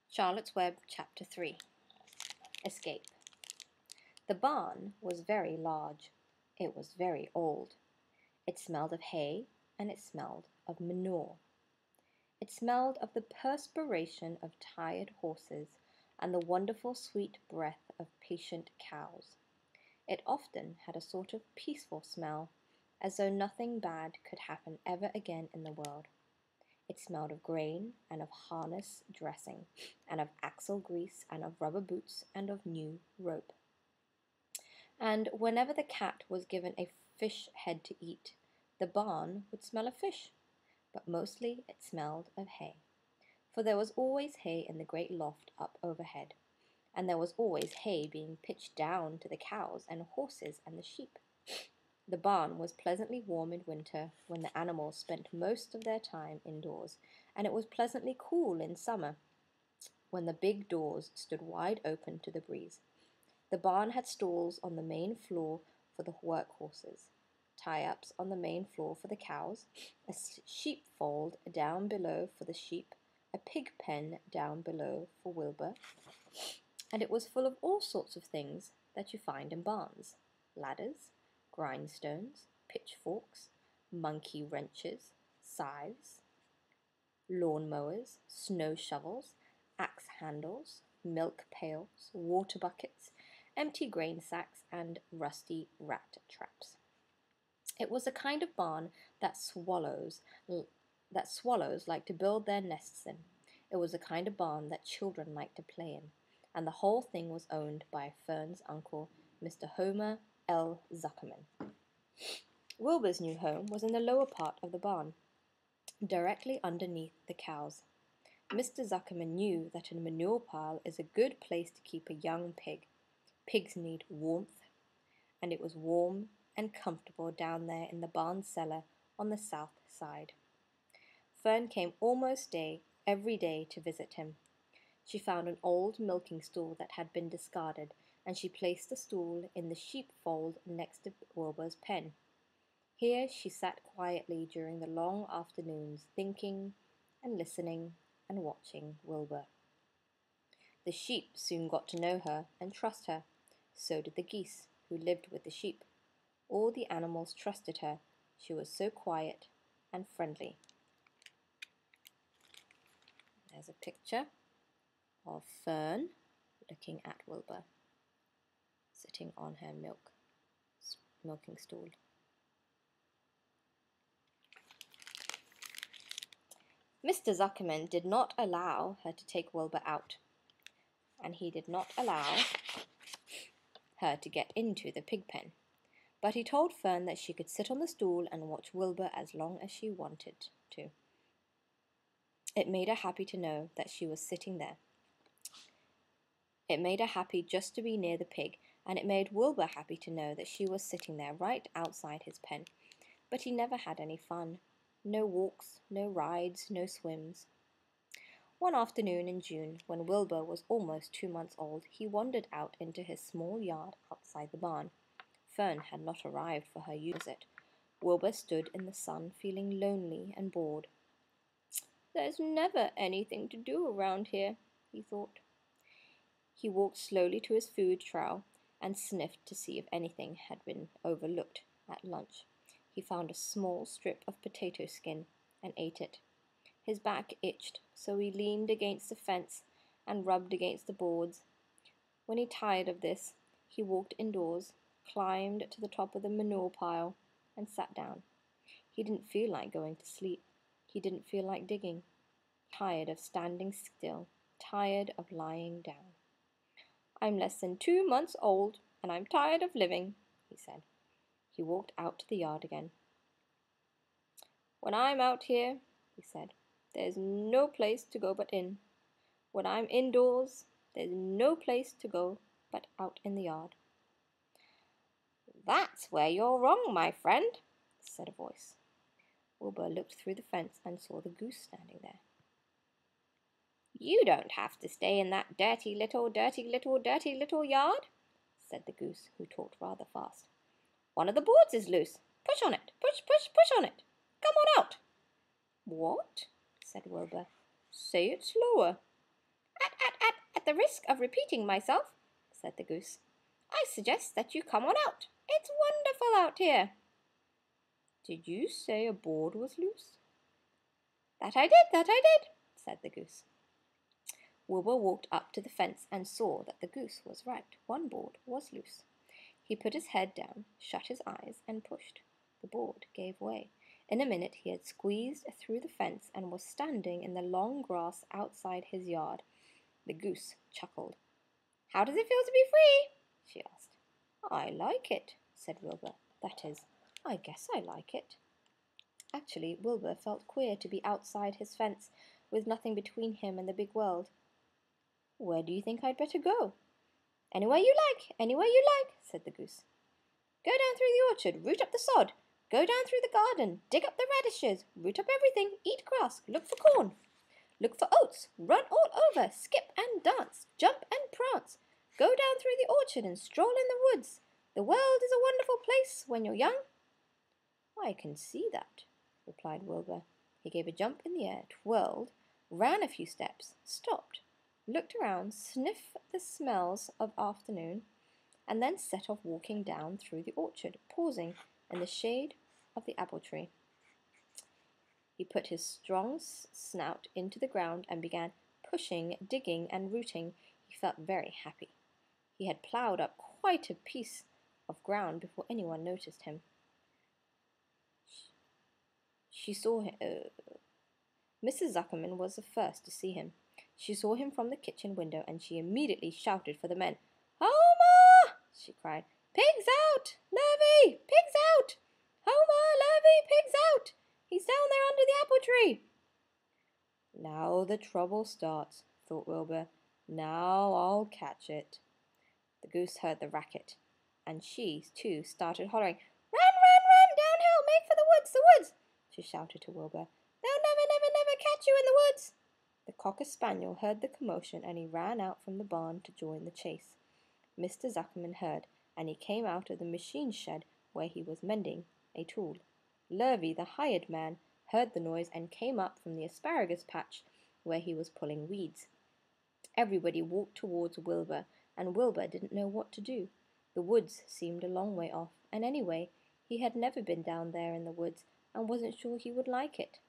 Charlotte's Web, Chapter 3. Escape. The barn was very large. It was very old. It smelled of hay, and it smelled of manure. It smelled of the perspiration of tired horses and the wonderful sweet breath of patient cows. It often had a sort of peaceful smell, as though nothing bad could happen ever again in the world. It smelled of grain, and of harness dressing, and of axle grease, and of rubber boots, and of new rope. And whenever the cat was given a fish head to eat, the barn would smell of fish, but mostly it smelled of hay. For there was always hay in the great loft up overhead, and there was always hay being pitched down to the cows and horses and the sheep. The barn was pleasantly warm in winter, when the animals spent most of their time indoors, and it was pleasantly cool in summer, when the big doors stood wide open to the breeze. The barn had stalls on the main floor for the work horses, tie-ups on the main floor for the cows, a sheepfold down below for the sheep, a pig pen down below for Wilbur, and it was full of all sorts of things that you find in barns: ladders, grindstones, pitchforks, monkey wrenches, scythes, lawn mowers, snow shovels, axe handles, milk pails, water buckets, empty grain sacks, and rusty rat traps. It was a kind of barn that swallows like to build their nests in. It was a kind of barn that children like to play in, and the whole thing was owned by Fern's uncle, Mr. Homer L. Zuckerman. Wilbur's new home was in the lower part of the barn, directly underneath the cows. Mr. Zuckerman knew that a manure pile is a good place to keep a young pig. Pigs need warmth, and it was warm and comfortable down there in the barn cellar on the south side. Fern came almost every day to visit him. She found an old milking stool that had been discarded, and she placed the stool in the sheepfold next to Wilbur's pen. Here she sat quietly during the long afternoons, thinking and listening and watching Wilbur. The sheep soon got to know her and trust her. So did the geese, who lived with the sheep. All the animals trusted her. She was so quiet and friendly. There's a picture of Fern looking at Wilbur, sitting on her milking stool. Mr. Zuckerman did not allow her to take Wilbur out, and he did not allow her to get into the pig pen. But he told Fern that she could sit on the stool and watch Wilbur as long as she wanted to. It made her happy to know that she was sitting there. It made her happy just to be near the pig, and it made Wilbur happy to know that she was sitting there right outside his pen. But he never had any fun. No walks, no rides, no swims. One afternoon in June, when Wilbur was almost 2 months old, he wandered out into his small yard outside the barn. Fern had not arrived for her visit. Wilbur stood in the sun, feeling lonely and bored. "There's never anything to do around here," he thought. He walked slowly to his food trough and sniffed to see if anything had been overlooked at lunch. He found a small strip of potato skin and ate it. His back itched, so he leaned against the fence and rubbed against the boards. When he tired of this, he walked indoors, climbed to the top of the manure pile, and sat down. He didn't feel like going to sleep. He didn't feel like digging. Tired of standing still, tired of lying down. "I'm less than 2 months old, and I'm tired of living," he said. He walked out to the yard again. "When I'm out here," he said, "there's no place to go but in. When I'm indoors, there's no place to go but out in the yard." "That's where you're wrong, my friend," said a voice. Wilbur looked through the fence and saw the goose standing there. "You don't have to stay in that dirty little yard," said the goose, who talked rather fast. "One of the boards is loose. Push on it. Push on it. Come on out." What? Said Wilbur. Say it slower. At the risk of repeating myself, said the goose, I suggest that you come on out. It's wonderful out here. Did you say a board was loose? That I did, said the goose. Wilbur walked up to the fence and saw that the goose was right. One board was loose. He put his head down, shut his eyes, and pushed. The board gave way. In a minute he had squeezed through the fence and was standing in the long grass outside his yard. The goose chuckled. How does it feel to be free? She asked. I like it, said Wilbur. That is, I guess I like it. Actually, Wilbur felt queer to be outside his fence with nothing between him and the big world. Where do you think I'd better go? Anywhere you like, said the goose. Go down through the orchard, root up the sod. Go down through the garden, dig up the radishes, root up everything, eat grass, look for corn. Look for oats, run all over, skip and dance, jump and prance. Go down through the orchard and stroll in the woods. The world is a wonderful place when you're young. I can see that, replied Wilbur. He gave a jump in the air, twirled, ran a few steps, stopped, looked around, sniffed the smells of afternoon, and then set off walking down through the orchard, pausing in the shade of the apple tree. He put his strong snout into the ground and began pushing, digging, and rooting. He felt very happy. He had ploughed up quite a piece of ground before anyone noticed him. She saw him. Mrs. Zuckerman was the first to see him. She saw him from the kitchen window, and she immediately shouted for the men. Homer! She cried. Pigs out! Lurvy! Pigs out! Homer! Lurvy! Pigs out! He's down there under the apple tree. Now the trouble starts, thought Wilbur. Now I'll catch it. The goose heard the racket, and she, too, started hollering. Run, downhill, make for the woods, she shouted to Wilbur. They'll never catch you in the woods. The cocker spaniel heard the commotion, and he ran out from the barn to join the chase. Mr. Zuckerman heard, and he came out of the machine shed where he was mending a tool. Lurvy, the hired man, heard the noise and came up from the asparagus patch where he was pulling weeds. Everybody walked towards Wilbur, and Wilbur didn't know what to do. The woods seemed a long way off, and anyway, he had never been down there in the woods and wasn't sure he would like it.